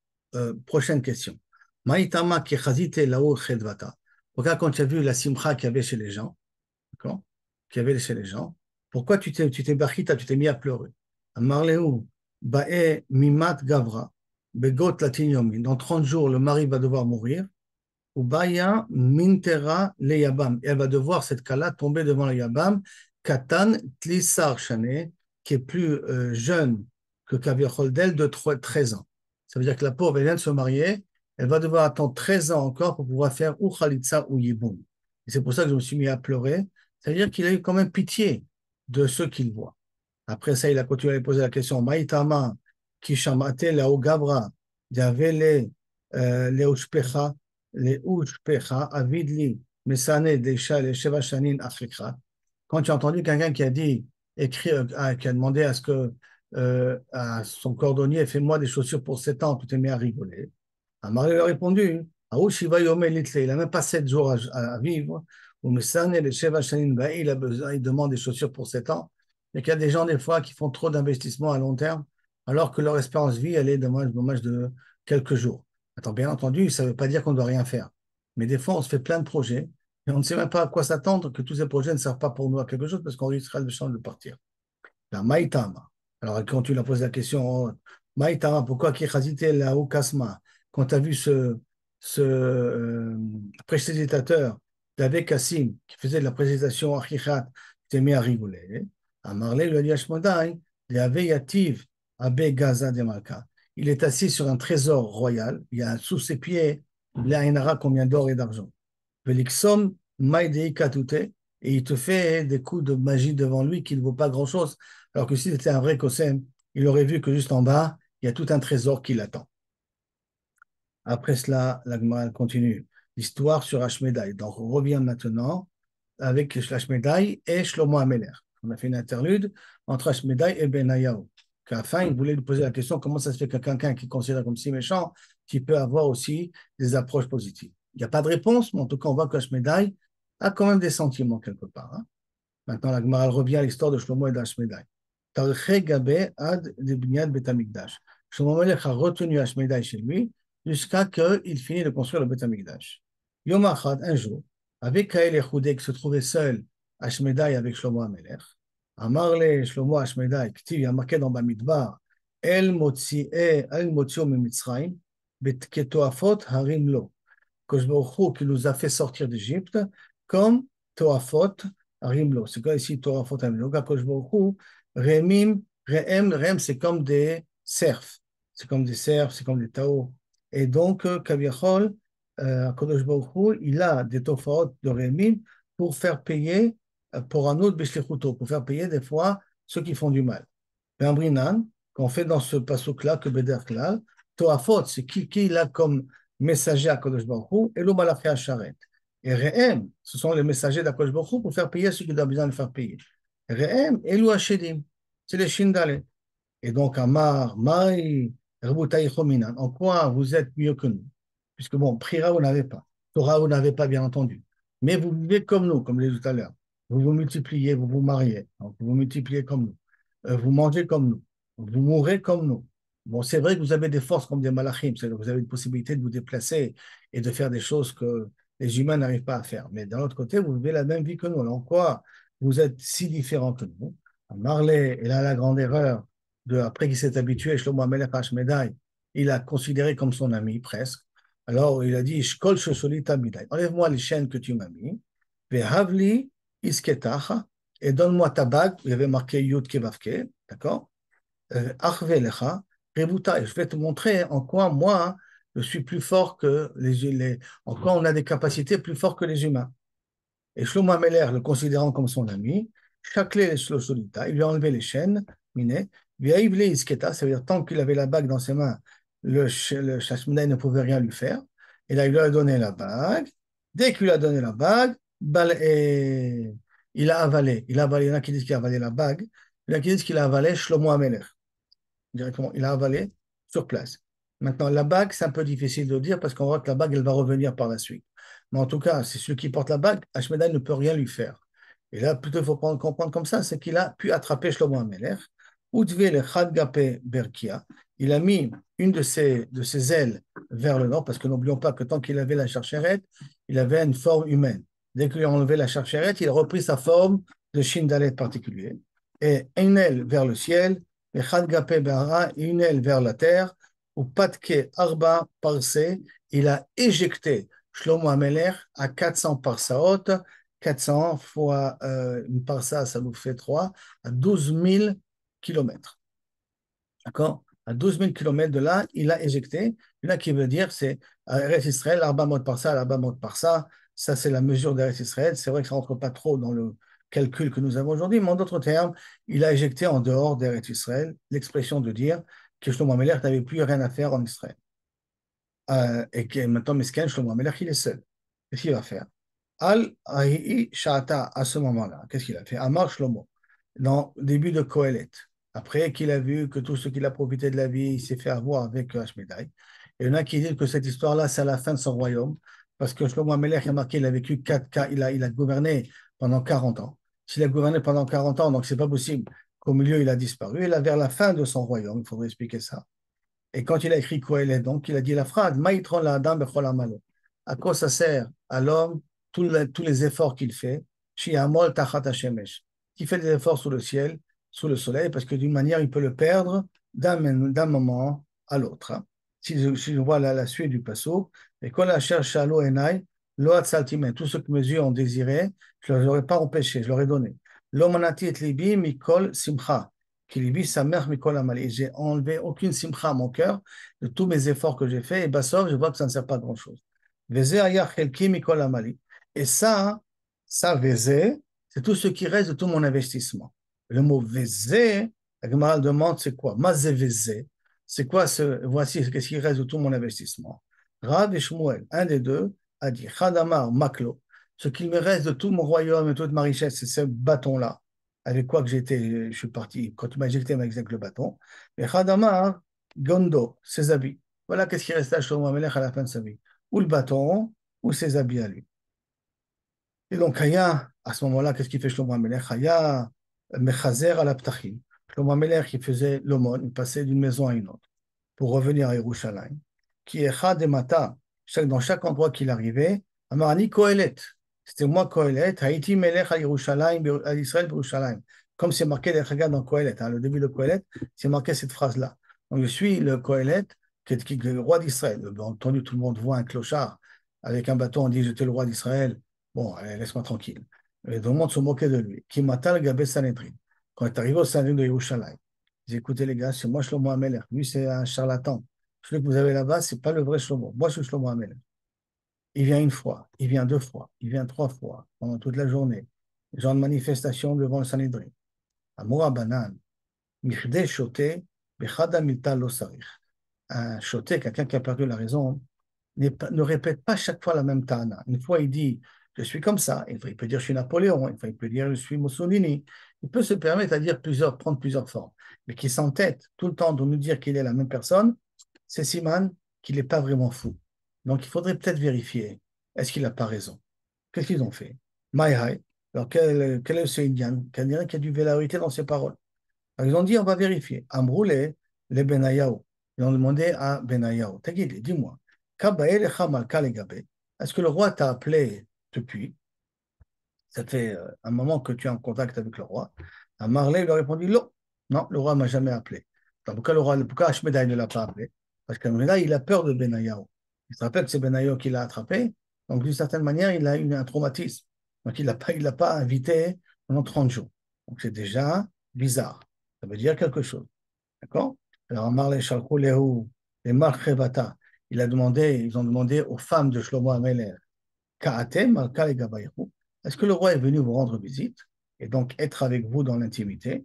prochaine question. Maïtama ki chazite lao chedvata. Pourquoi quand tu as vu la simcha qu'il y avait chez les gens, d'accord, qu'il y avait chez les gens, pourquoi tu t'es barchita, tu t'es mis à pleurer? Amarleu, ba'e mimat gavra, begot latin yomin. Dans 30 jours, le mari va devoir mourir. Ou baya mintera le yabam. Et elle va devoir, cette kala, tomber devant le yabam. Katan tlisar shane, qui est plus jeune que Kaviachol d'elle, de 13 ans. Ça veut dire que la pauvre, elle vient de se marier, elle va devoir attendre 13 ans encore pour pouvoir faire ou khalitsa ou yiboum. Et c'est pour ça que je me suis mis à pleurer. Ça veut dire qu'il a eu quand même pitié de ceux qu'il voit. Après ça, il a continué à lui poser la question, Maïtama, Kishamate, la Gavra, Diavele, les Ushpecha, les Ushpecha, Avidli, Mesane, Desha, les Sheva Shanin, Afrikra. Quand tu as entendu quelqu'un qui a dit, écrit, qui a demandé à ce que à son cordonnier, fais-moi des chaussures pour 7 ans, tu t'es mis à rigoler. Amar lui a répondu, Aou Shiva Yomel Litle, il n'a même pas 7 jours à vivre. Ou Mesane, les Sheva Shanin, il a besoin, il demande des chaussures pour 7 ans. Et qu'il y a des gens, des fois, qui font trop d'investissements à long terme, alors que leur espérance de vie, elle est dommage de quelques jours. Attends, bien entendu, ça ne veut pas dire qu'on ne doit rien faire. Mais des fois, on se fait plein de projets et on ne sait même pas à quoi s'attendre, que tous ces projets ne servent pas pour nous à quelque chose parce qu'on risquera de changer de partir. La Maïtama. Alors, quand tu lui as posé la question, oh, Maïtama, pourquoi Kichazite la Kasma? Quand tu as vu ce précipitateur d'Avé Kassim qui faisait de la précipitation à Chichat, tu t'es mis à rigoler. À Marley, lui a dit Hashmodai, l'Avé Yativ, Abbé Gaza de Malka. Il est assis sur un trésor royal. Il y a sous ses pieds, il a un combien d'or et d'argent. Velixom, Maïdei Katute, et il te fait des coups de magie devant lui qui ne vaut pas grand-chose. Alors que si c'était un vrai Kosem, il aurait vu que juste en bas, il y a tout un trésor qui l'attend. Après cela, la Gemara continue. L'histoire sur Ashmedai. Donc, on revient maintenant avec Ashmedai et Shlomo Ameler. On a fait une interlude entre Ashmedai et Benayahu. Qu'à la fin, il voulait lui poser la question comment ça se fait que quelqu'un qui considère comme si méchant, qui peut avoir aussi des approches positives. Il n'y a pas de réponse, mais en tout cas, on voit qu'Ashmedai a quand même des sentiments quelque part. Hein. Maintenant, la Gemara revient à l'histoire de Shlomo et d'Ashmedai. Tarche Gabé ad de Binyad Betamikdash. Shlomo Ameler a retenu Ashmedai chez lui jusqu'à qu'il finisse de construire le Beth Amikdash. Yom Achad, un jour, avec Kael Yehoudé qui se trouvait seul à Shmedai avec Shlomo Amelech, Amarle Shlomo Ashmedai, qui est marqué dans Bamidbar, El Motzio Mimitzraim, Ketoafot Harim Lo, Koshbaruchu qui nous a fait sortir d'Égypte, comme Toafot Harim Lo. C'est quoi ici Toafot Harim Lo? Koshbaruchu, Remim, Rem, c'est comme des cerfs. C'est comme des cerfs, c'est comme des taos. Et donc, Kaviachol, Kadosh Baruch Hu, il a des tofaot de Rémim pour faire payer, pour un autre Beshlichuto, pour faire payer des fois ceux qui font du mal. Mais en Brinan, qu'on fait dans ce pasuk-là, que Beder Klal, Toafot, c'est qui il a comme messager à Kadosh Baruch Hu, et l'Omalachia Sharet. Et Re'em, ce sont les messagers d'Akadosh Baruch Hu pour faire payer ceux qui doivent besoin de faire payer. Re'em, Elu Hashedim, c'est les Shindale. Et donc, Amar, Maï, en quoi vous êtes mieux que nous? Puisque bon, Prira, vous n'avez pas. Torah, vous n'avez pas, bien entendu. Mais vous vivez comme nous, comme je l'ai dit tout à l'heure. Vous vous multipliez, vous vous mariez. Donc, vous vous multipliez comme nous. Vous mangez comme nous. Vous mourrez comme nous. Bon, c'est vrai que vous avez des forces comme des malachim. C'est-à-dire que vous avez une possibilité de vous déplacer et de faire des choses que les humains n'arrivent pas à faire. Mais d'un autre côté, vous vivez la même vie que nous. Alors, en quoi vous êtes si différents que nous? Marley, il a la grande erreur après qu'il s'est habitué, Shlomo Amelech Hashmedai, il a considéré comme son ami, presque. Alors, il a dit, Shkol Shosolita Midai, enlève-moi les chaînes que tu m'as mis, Vehavli Isketacha, et donne-moi ta bague, il y avait marqué Yud Kevavke, d'accord? Achvelecha, Rebuta, et je vais te montrer en quoi moi, je suis plus fort que en quoi on a des capacités plus fortes que les humains. Et Shlomo Ameler, le considérant comme son ami, Chaklé les Shlosolita, il lui a enlevé les chaînes, miné, Viaïvli Isketa, ça veut dire tant qu'il avait la bague dans ses mains, le Shashmedai ne pouvait rien lui faire. Et là, il lui a donné la bague. Dès qu'il lui a donné la bague, il a avalé. Il a avalé. Il y en a qui disent qu'il a avalé la bague. Il y en a qui disent qu'il a avalé Shlomo Ameler. Directement, il a avalé sur place. Maintenant, la bague, c'est un peu difficile de dire parce qu'on voit que la bague, elle va revenir par la suite. Mais en tout cas, c'est celui qui porte la bague, Ashmedai ne peut rien lui faire. Et là, plutôt, il faut comprendre comme ça, c'est qu'il a pu attraper Shlomo Ameler, Utve le Chadgape Berkia. Il a mis une de ses ailes vers le nord, parce que n'oublions pas que tant qu'il avait la charchérette, il avait une forme humaine. Dès qu'il a enlevé la charchérette, il a repris sa forme de Shindalet particulier. Et une aile vers le ciel, et Chadgape Behara, une aile vers la terre, ou Patke Arba Parse, il a éjecté Shlomo Amelech à 400 parsaot, 400 fois une parsa, ça nous fait 3, à 12 000 kilomètres. D'accord? À 12 000 kilomètres de là, il a éjecté. Il y en a qui veut dire, c'est Eretz Israël, Arba Mot Parsa, Arba Mot Parsa. Ça, c'est la mesure d'Eretz Israël. C'est vrai que ça ne rentre pas trop dans le calcul que nous avons aujourd'hui, mais en d'autres termes, il a éjecté en dehors d'Eretz Israël l'expression de dire que Shlomo Amelech n'avait plus rien à faire en Israël. Et que maintenant, Mesken, Shlomo Amelech, il est seul. Qu'est-ce qu'il va faire? Al-Ahi Sha'ata, à ce moment-là, qu'est-ce qu'il a fait? Amar Shlomo, dans le début de Kohelet, après qu'il a vu que tout ce qu'il a profité de la vie, il s'est fait avoir avec Ashmedai. Et il y en a qui disent que cette histoire-là, c'est à la fin de son royaume, parce que Shlomo Amelech a marqué, il a vécu il a gouverné pendant 40 ans. S'il a gouverné pendant 40 ans, donc c'est pas possible qu'au milieu, il a disparu. Et là, vers la fin de son royaume, il faudrait expliquer ça. Et quand il a écrit Kohelet, donc, il a dit la phrase Maïtron la Adam bechol amalo. À quoi ça sert à l'homme tous les efforts qu'il fait, Shiamol tachat hashemesh, qui fait des efforts sous le ciel, sous le soleil, parce que d'une manière, il peut le perdre d'un moment à l'autre. Hein. Si je vois la suite du passo, et quand la cherche à l'eau enai, l'eau saltimen, tout ce que mes yeux ont désiré, je ne leur aurais pas empêché, je leur ai donné. L'omanati et libi mikol simcha, qui libi sa mère mikol amali. J'ai enlevé aucune simcha à mon cœur de tous mes efforts que j'ai faits, et bassov, je vois que ça ne sert pas à grand-chose. Veze aya chelki mikol amali. Et ça, Vézé, c'est tout ce qui reste de tout mon investissement. Le mot Vézé, la Gemara demande c'est quoi? Mazé Vézé, c'est quoi voici ce qui reste de tout mon investissement. Rav et Shmuel, un des deux, a dit Chadamar Maklo, ce qu'il me reste de tout mon royaume et toute ma richesse, c'est ce bâton-là, avec quoi que j'étais, je suis parti, quand tu m'as éjecté avec le bâton. Et Chadamar Gondo, ses habits. Voilà qu'est-ce qui restait à Shlomo Amelech à la fin de sa vie. Ou le bâton, ou ses habits à lui. Et donc, Haya, à ce moment-là, qu'est-ce qu'il fait Shlomo HaMelech? Haya, Mechazer à la Ptachim. Shlomo HaMelech, il faisait l'aumône, il passait d'une maison à une autre pour revenir à Yerushalayim. Qui est Chad et Mata, dans chaque endroit qu'il arrivait, Amarani Kohelet. C'était moi Kohelet, Haïti Melech à Yerushalayim, à Israël, Yerushalayim. Comme c'est marqué dans Kohelet, hein, le début de Kohelet, c'est marqué cette phrase-là. Donc, je suis le Kohelet, qui est le roi d'Israël. Bien entendu, tout le monde voit un clochard avec un bâton, on dit j'étais le roi d'Israël. Bon, allez, laisse-moi tranquille. Et tout le monde se moquait de lui. Qui m'attend Gabé Sanhedrin. Quand il est arrivé au Sanhedrin de Yerushalayim, j'ai dit écoutez les gars, c'est moi Shlomo HaMelech. Lui, c'est un charlatan. Celui que vous avez là-bas, c'est pas le vrai Shlomo. Moi, je suis Shlomo HaMelech. Il vient une fois, il vient deux fois, il vient trois fois, pendant toute la journée. Genre de manifestation devant le Sanhedrin. Amoura Banan, Mirde Shoté, Bechada Milta Lo Sarich. Un Shoté, quelqu'un qui a perdu la raison, ne répète pas chaque fois la même tana. Une fois, il dit je suis comme ça. Une fois, il peut dire je suis Napoléon. Une fois, il peut dire je suis Mussolini. Il peut se permettre à dire prendre plusieurs formes. Mais qui s'entête tout le temps de nous dire qu'il est la même personne, c'est Siman qu'il n'est pas vraiment fou. Donc, il faudrait peut-être vérifier. Est-ce qu'il n'a pas raison? Qu'est-ce qu'ils ont fait? Maïhaï. Alors, quel est ce Indian? Qu'il y a du vérité dans ses paroles. Alors, ils ont dit on va vérifier. Amroulé, les Benayahu. Ils ont demandé à Benayahu dis-moi. Est-ce que le roi t'a appelé depuis? Ça fait un moment que tu es en contact avec le roi. À Marley lui a répondu non, non, le roi ne m'a jamais appelé. Alors, pourquoi Ashmedai ne l'a pas appelé? Parce qu'Ashmedai, il a peur de Benayahu. Il se rappelle que c'est Benayahu qui l'a attrapé. Donc, d'une certaine manière, il a eu un traumatisme. Donc, il l'a pas invité pendant 30 jours. Donc, c'est déjà bizarre. Ça veut dire quelque chose. D'accord? Alors, Marley Shalkou Lehu, les Marchevata, ils ont demandé aux femmes de Shlomo HaMelech, Ka'atem, Malka et Gabayru, est-ce que le roi est venu vous rendre visite et donc être avec vous dans l'intimité?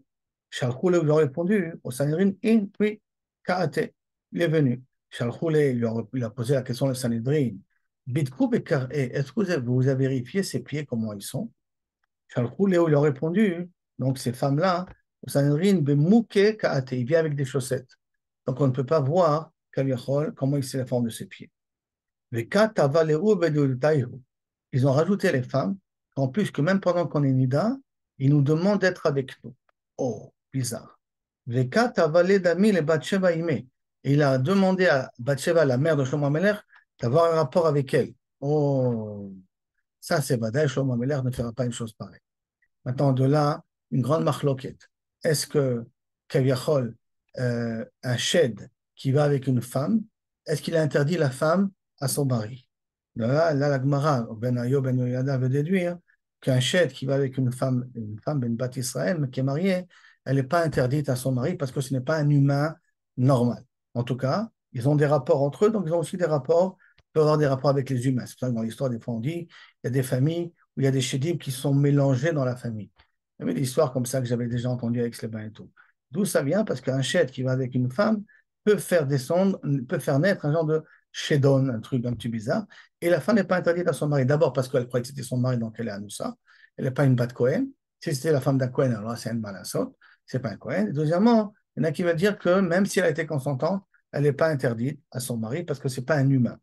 Shalkou Lehu lui a répondu au Sanhedrin, oui, Ka'ate, il est venu. Shalkou Lehu lui a posé la question au Sanhedrin, Bitkou Bekar'e, est-ce que vous avez vérifié ses pieds, comment ils sont? Shalkou Lehu lui a répondu, donc ces femmes-là, au Sanhedrin, Bemouke Ka'ate, il vient avec des chaussettes. Donc on ne peut pas voir comment il c'est la forme de ses pieds. Ils ont rajouté les femmes, en plus que même pendant qu'on est nida, ils nous demandent d'être avec nous. Oh, bizarre. Vekat avalé d'ami le Bathsheba Imé. Il a demandé à Bathsheba, la mère de Shlomo HaMelech, d'avoir un rapport avec elle. Oh, ça c'est Vadaï, Shlomo HaMelech ne fera pas une chose pareille. Maintenant, de là, une grande marloquette. Est-ce que, Kaviachol, un shed qui va avec une femme, est-ce qu'il a interdit la femme à son mari? Là, la Gemara, Ben Ayo, Ben Yoyada veut déduire qu'un shed qui va avec une femme, Ben Bat Israël, mais qui est mariée, elle n'est pas interdite à son mari parce que ce n'est pas un humain normal. En tout cas, ils ont des rapports entre eux, donc ils ont aussi des rapports, ils peuvent avoir des rapports avec les humains. C'est pour ça que dans l'histoire, des fois, on dit, il y a des familles où il y a des chédim qui sont mélangés dans la famille. Il y avait des histoires comme ça que j'avais déjà entendues avec les bains et tout. D'où ça vient? Parce qu'un shed qui va avec une femme peut faire descendre, peut faire naître un genre de shedon, un truc un petit bizarre. Et la femme n'est pas interdite à son mari. D'abord parce qu'elle croit que c'était son mari, donc elle est à Noussa. Elle n'est pas une bat Cohen. Si c'était la femme d'un Cohen, alors c'est une malasot. C'est pas un Cohen. Et deuxièmement, il y en a qui veulent dire que même si elle a été consentante, elle n'est pas interdite à son mari parce que c'est pas un humain.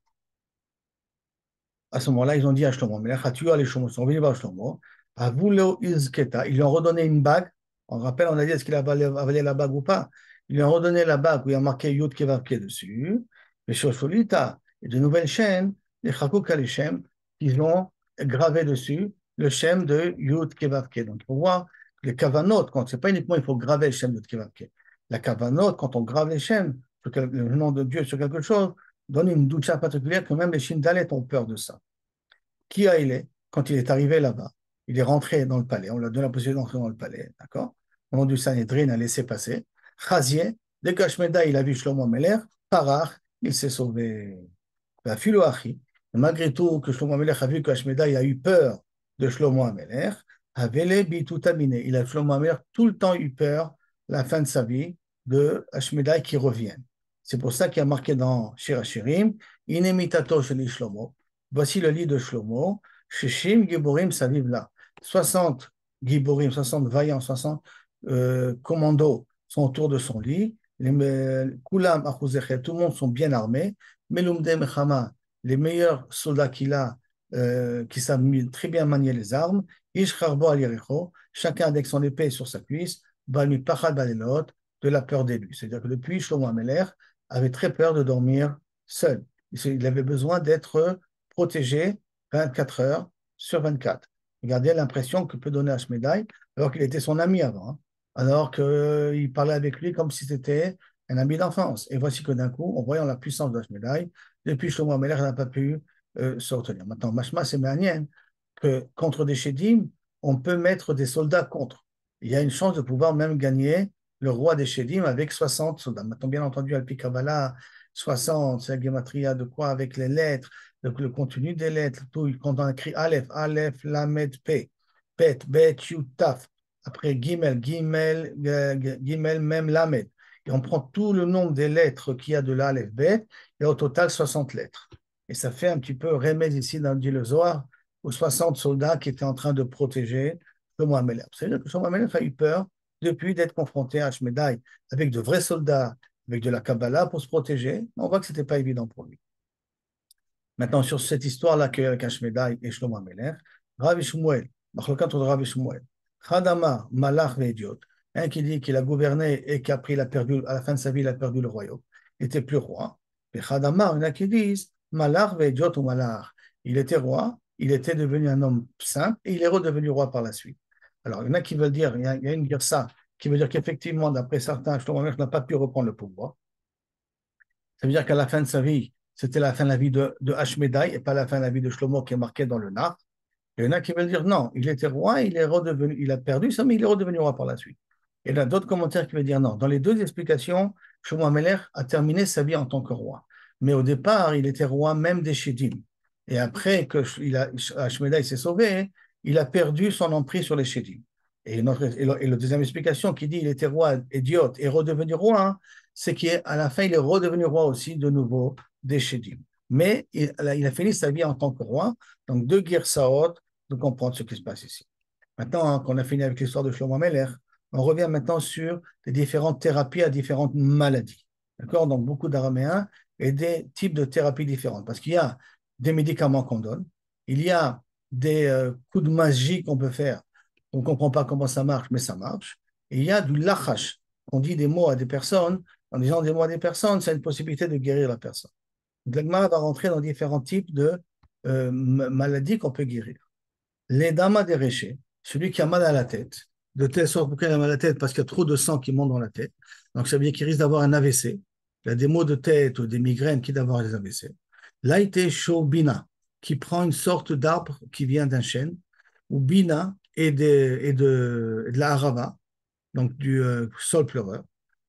À ce moment-là, ils ont dit à Shlomo, mais là, tu as les Shlomo, ils sont venus voir Shlomo, à vous izketa, ils lui ont redonné une bague. On rappelle, on a dit est-ce qu'il a avalé la bague ou pas. Ils lui ont redonné la bague où il y a marqué Yud Kevavke dessus, les Shosholita, et de nouvelles chaînes, les Chakouka les Shem, ils ont gravé dessus le Shem de Yud Kevavke. Donc, il faut voir les kavanot, quand c'est pas uniquement il faut graver le Shem de Yud Kevavke. La kavanot, quand on grave les Shem, le nom de Dieu sur quelque chose, donne une doucha particulière que même les Shindalet ont peur de ça. Qui a il est, quand il est arrivé là-bas, il est rentré dans le palais, on lui a donné la possibilité d'entrer dans le palais, d'accord? Au nom du Sanhedrin, a laissé passer. Chazier, dès qu'Ashmeda, il a vu Shlomo Meler, Parach, il s'est sauvé. La Filoachi, malgré tout que Shlomo Meler a vu qu'Ashmeda, il a eu peur de Shlomo Meler, Avele bitutaminé. Il a Shlomo Meler tout le temps eu peur, la fin de sa vie, de Ashmeda qui revienne. C'est pour ça qu'il y a marqué dans Shir Hashirim, Inemitato sheli Shlomo. Voici le lit de Shlomo. Shishim Giborim Saviv là. 60 Giborim, 60 vaillants, 60 commandos sont autour de son lit. Kulam Achuzechet, tout le monde sont bien armés. Melumde Mechama, les meilleurs soldats qu'il a, qui savent très bien manier les armes. Ish Charbo al Yericho, chacun avec son épée sur sa cuisse. Balmi Pachad Balelot, de la peur des nuits. C'est-à-dire que depuis, Shlomo Ameler avait très peur de dormir seul. Il avait besoin d'être protégé 24 heures sur 24. Regardez l'impression que peut donner Ashmedai, alors qu'il était son ami avant, hein, alors qu'il parlait avec lui comme si c'était un ami d'enfance. Et voici que d'un coup, en voyant la puissance d'Ashmedai, depuis Shlomo Ameler n'a pas pu se retenir. Maintenant, Mashma, c'est Méhanien que contre des Shédim, on peut mettre des soldats contre. Il y a une chance de pouvoir même gagner le roi des Shédim avec 60 soldats. Maintenant, bien entendu, Alpi Kabbalah, 60, c'est la gematria de quoi avec les lettres, le contenu des lettres, tout, quand on écrit Aleph, Aleph, Lamed, P, Bet, Bet, Yud, Taf, après Gimel, Gimel, Gimel, Mem, Lamed. Et on prend tout le nombre des lettres qu'il y a de l'Aleph, Bet, et au total 60 lettres. Et ça fait un petit peu remède ici dans le Zohar aux 60 soldats qui étaient en train de protéger Shlomo HaMelech. C'est-à-dire que Shlomo HaMelech a eu peur depuis d'être confronté à Ashmedai avec de vrais soldats, avec de la Kabbalah pour se protéger. On voit que ce n'était pas évident pour lui. Maintenant, sur cette histoire-là avec Ashmedai et Shlomo HaMelech, Rav Shmuel, Machlokat de Rav Shmuel, Chadama, Malach et Idiot, un qui dit qu'il a gouverné et qu'après il a perdu, à la fin de sa vie, il a perdu le royaume, il n'était plus roi. Et Chadama, il y en a qui disent Malach et Idiot ou Malach. Il était roi, il était devenu un homme simple et il est redevenu roi par la suite. Alors, il y en a qui veulent dire, il y a une ça, qui veut dire qu'effectivement, d'après certains, Shlomo HaMelech n'a pas pu reprendre le pouvoir. Ça veut dire qu'à la fin de sa vie, c'était la fin de la vie de Ashmedai et pas la fin de la vie de Shlomo qui est marqué dans le Nar. Il y en a qui veulent dire non, il était roi, il est redevenu, il a perdu ça, mais il est redevenu roi par la suite. Et il y a d'autres commentaires qui veulent dire non. Dans les deux explications, Shlomo HaMelech a terminé sa vie en tant que roi. Mais au départ, il était roi même des Shédim. Et après que Ashmedai s'est sauvé, il a perdu son emprise sur les Shédim. Et la deuxième explication qui dit il était roi idiot et redevenu roi, c'est qu'à la fin, il est redevenu roi aussi de nouveau des Shédim. Mais il a fini sa vie en tant que roi. Donc, deux Girsaot de comprendre ce qui se passe ici. Maintenant qu'on a fini avec l'histoire de Shlomo HaMelech, on revient maintenant sur les différentes thérapies à différentes maladies. D'accord? Donc, beaucoup d'araméens et des types de thérapies différentes. Parce qu'il y a des médicaments qu'on donne, il y a des coups de magie qu'on peut faire. On ne comprend pas comment ça marche, mais ça marche. Et il y a du lachash. on dit des mots à des personnes, en disant des mots à des personnes, c'est une possibilité de guérir la personne. Donc, la Gemara va rentrer dans différents types de maladies qu'on peut guérir. Les damas des réchés, celui qui a mal à la tête, de telle sorte pourquoi il a mal à la tête, parce qu'il y a trop de sang qui monte dans la tête. Donc, ça veut dire qu'il risque d'avoir un AVC. Il y a des maux de tête ou des migraines qui d'avoir des AVC. Laïté chaud bina, qui prend une sorte d'arbre qui vient d'un chêne, ou bina et de la harava, donc du sol pleureur.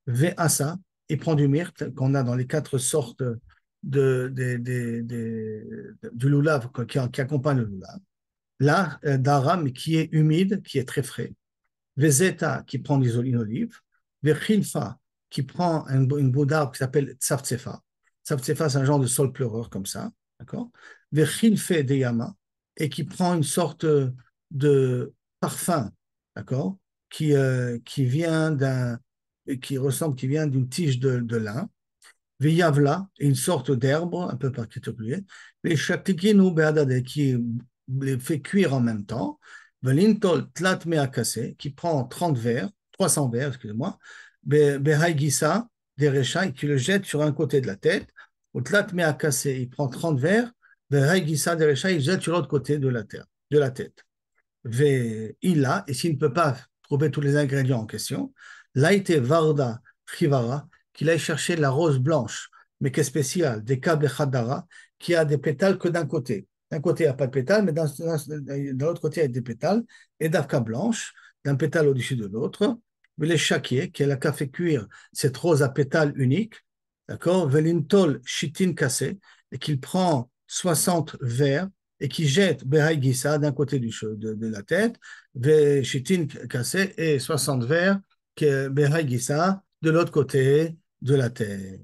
Ve'asa, il prend du myrte qu'on a dans les quatre sortes du loulav qui accompagne le loulav. Là, d'aram qui est humide, qui est très frais. Vezeta qui prend des olives. Vechilfa qui prend une bout d'arbre qui s'appelle tsavtsefa. Tsavtsefa, c'est un genre de sol pleureur comme ça. D'accord. Vechilfe deyama et qui prend une sorte de parfum. D'accord. Qui vient qui vient d'une tige de lin. Veyavla, une sorte d'herbe un peu particulier. Les shatikinu beadade qui les fait cuire en même temps. Velintol tlat meakase qui prend 30 verres, 300 verres, excusez-moi. Behaigisa derecha et qui le jette sur un côté de la tête. Au tlat meakase, il prend 30 verres. Behaigisa derecha, il jette sur l'autre côté de la tête. Veila, et s'il ne peut pas trouver tous les ingrédients en question, laite varda chivara, qu'il aille chercher la rose blanche, mais qui est spéciale, des câbles khadara, qui a des pétales que d'un côté. D'un côté, il n'y a pas de pétales, mais de l'autre côté, il y a des pétales, et d'avka blanche, d'un pétale au-dessus de l'autre. Les chakier, qui a fait cuire cette rose à pétales unique, d'accord, velintol chitin cassé, et qu'il prend 60 verres et qui jette Behaï Gissa d'un côté de la tête, Chitin cassé et 60 verres, Behaï Gissa de l'autre côté de la tête.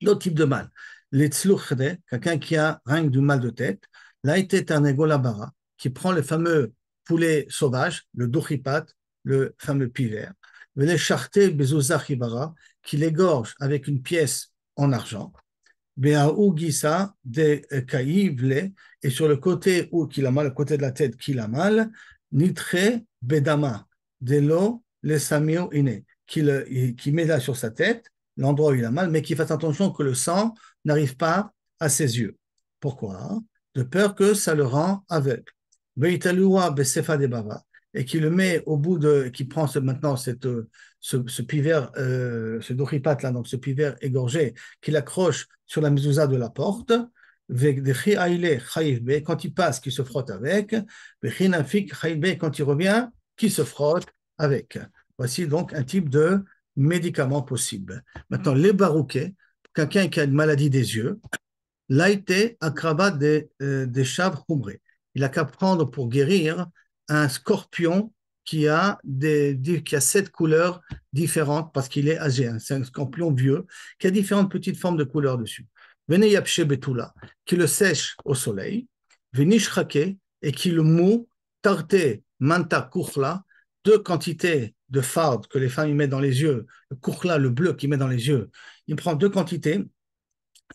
L'autre type de mal, les tzlouchde, quelqu'un qui a rien que du mal de tête, l'aïté tanegolabara, qui prend le fameux poulet sauvage, le dochipat, le fameux piver, les charté bezuzachibara, qui l'égorge avec une pièce en argent, Gisa de Kaïvle, et sur le côté où qu'il a mal, le côté de la tête qu'il a mal, Nitre Bedama, de l'eau, le Samio Ine, qui met là sur sa tête, l'endroit où il a mal, mais qui fasse attention que le sang n'arrive pas à ses yeux. Pourquoi? De peur que ça le rend aveugle. Veitalua Besefa de Bava, et qui le met au bout qui prend maintenant ce pivert, ce doripat là, donc ce pivert égorgé, qu'il accroche sur la mezouza de la porte, quand il passe, qu'il se frotte avec, quand il revient, qu'il se frotte avec. Voici donc un type de médicament possible. Maintenant, les barouquets, quelqu'un qui a une maladie des yeux, l'aïté akrabat des chavres humbrés. Il a qu'à prendre pour guérir un scorpion qui a 7 couleurs différentes parce qu'il est âgé. C'est un scorpion vieux qui a différentes petites formes de couleurs dessus. Venez yapche betula, qui le sèche au soleil. Venish chake, et qui le moue. Tarte manta kuchla, 2 quantités de farde que les femmes y mettent dans les yeux. Le kuchla, le bleu qu'ils mettent dans les yeux. Il prend 2 quantités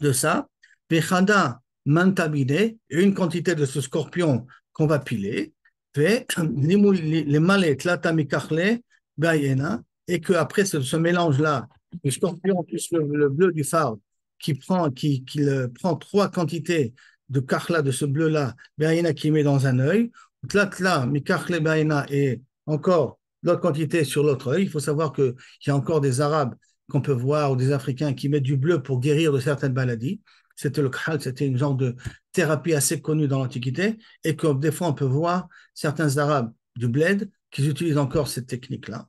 de ça. Vechada mantabide, une quantité de ce scorpion qu'on va piler les malais tlatamikachle bayena, et qu'après ce mélange-là, le scorpion plus le bleu du phare, qui prend 3 quantités de karla de ce bleu-là, bayena qui met dans un œil, tlatla mikachle bayena, et encore l'autre quantité sur l'autre œil. Il faut savoir qu'il y a encore des Arabes qu'on peut voir ou des Africains qui mettent du bleu pour guérir de certaines maladies. C'était le khal, c'était une genre de thérapie assez connue dans l'Antiquité, et que des fois on peut voir certains Arabes du bled qui utilisent encore cette technique-là.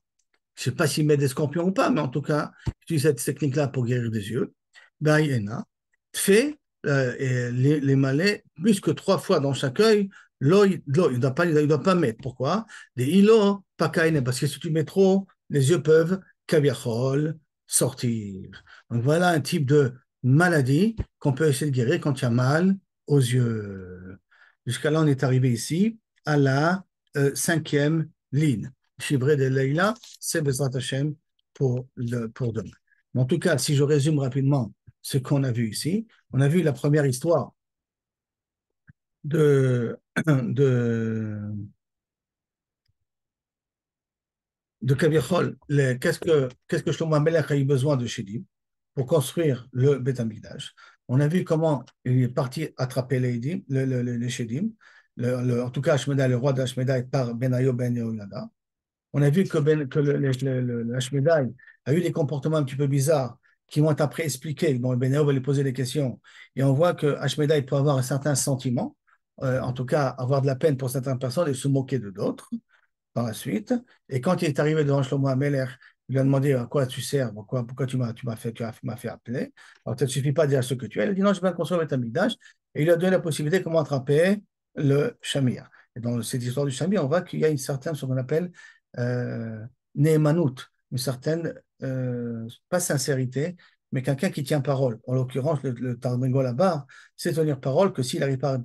Je ne sais pas s'ils mettent des scorpions ou pas, mais en tout cas, ils utilisent cette technique-là pour guérir des yeux. Baïena, fait les malais plus que 3 fois dans chaque œil. L'œil, il ne doit pas mettre. Pourquoi? Des ilo, pas kaine, parce que si tu mets trop, les yeux peuvent, kaviachol, sortir. Donc voilà un type de maladie qu'on peut essayer de guérir quand il y a mal aux yeux. Jusqu'à là, on est arrivé ici à la 5e ligne. Chivré de Leïla, c'est Bezrat Hashem pour demain. Mais en tout cas, si je résume rapidement ce qu'on a vu ici, on a vu la première histoire de, de, de Kavichol, qu'est-ce que Shlomo HaMelech a eu besoin de Shedim pour construire le Beth Amikdash. On a vu comment il est parti attraper les, Edim, les Shedim, en tout cas Ashmedai, le roi d'Ashmedai par Benayo Ben Yehoyada. On a vu que le Ashmedai a eu des comportements un petit peu bizarres qui vont être après expliqués. Bon, Benayo va lui poser des questions. Et on voit que Ashmedai peut avoir un certain sentiment, en tout cas avoir de la peine pour certaines personnes et se moquer de d'autres par la suite. Et quand il est arrivé devant Shlomo HaMelech, il lui a demandé à quoi tu sers, pourquoi tu m'as fait appeler. Alors, ça ne suffit pas de dire ce que tu es. Il a dit non, je vais construire le Tamikdash. Et il lui a donné la possibilité de comment attraper le Shamir. Et dans cette histoire du Shamir, on voit qu'il y a une certaine, ce qu'on appelle euh, Nehemanout, une certaine, pas sincérité, mais quelqu'un qui tient parole. En l'occurrence, le Tarmengo là-bas, c'est tenir parole, que s'il n'arrive pas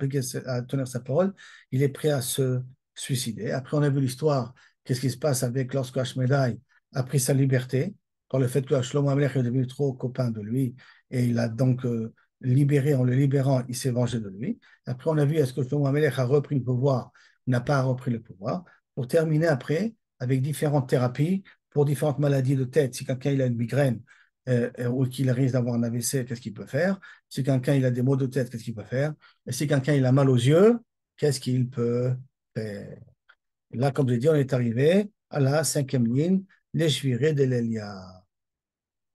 à tenir sa parole, il est prêt à se suicidé. Après, on a vu l'histoire, qu'est-ce qui se passe avec lorsque Ashmedai a pris sa liberté, par le fait que Shlomo HaMelech est devenu trop copain de lui, et il a donc libéré, en le libérant, il s'est vengé de lui. Après, on a vu est-ce que Shlomo HaMelech a repris le pouvoir, n'a pas repris le pouvoir, pour terminer après avec différentes thérapies pour différentes maladies de tête. Si quelqu'un il a une migraine ou qu'il risque d'avoir un AVC, qu'est-ce qu'il peut faire? Si quelqu'un il a des maux de tête, qu'est-ce qu'il peut faire? Et si quelqu'un il a mal aux yeux, qu'est-ce qu'il peut faire? Là, comme je l'ai dit, on est arrivé à la cinquième ligne, les Shvirei de l'Elia.